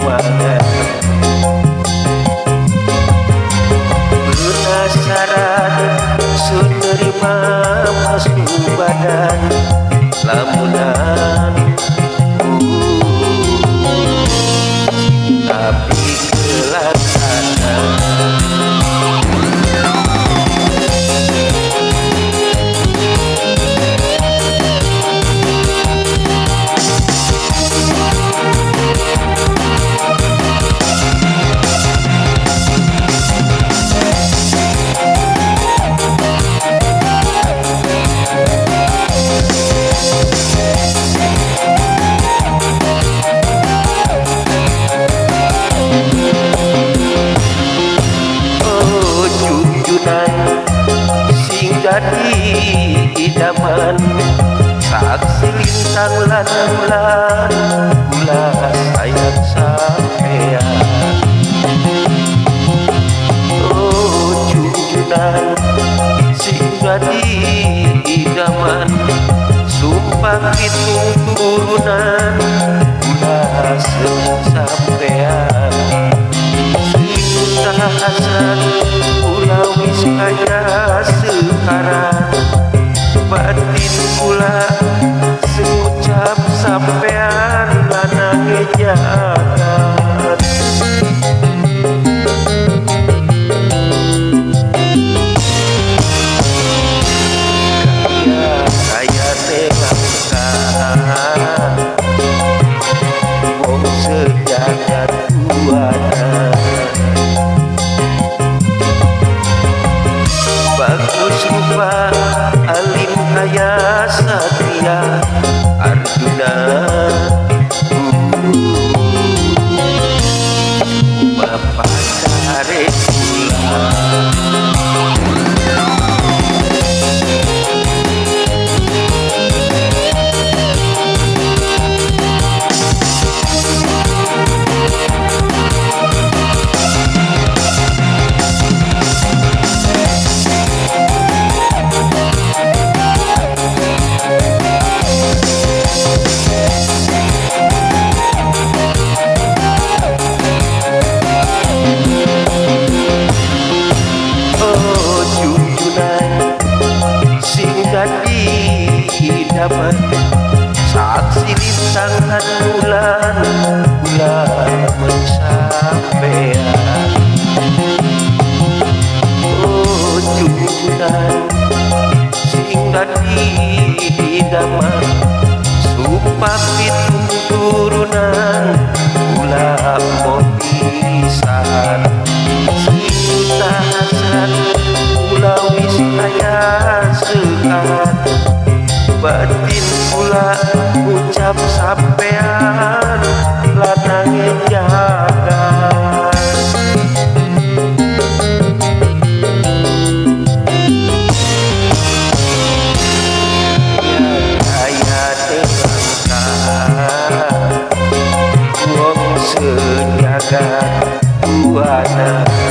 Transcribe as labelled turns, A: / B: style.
A: rumahan penasaran sunerima masuk badan lamunan tapi kelaksana sing jadi idaman saksi lintang lan bulan ulah sayang sampean oh junjunan sing jadi idaman sumpah hitung turunan ulah seneng sampean hasan pulau kaya sekarang batin pula sengucap sampean lanang ejakan kaya telangka wong sejagat buana bagus rupa alim kaya satria Arjuna mapacare pula dapat saksi lintang dan bulan mensampean oh junjunan sing dadi idaman sumpah pitung turunan ulah pisan cinta hasan ulah wis kaya sekat batin pula ucap sampean lanang jagat kaya telangka wong sejagat buana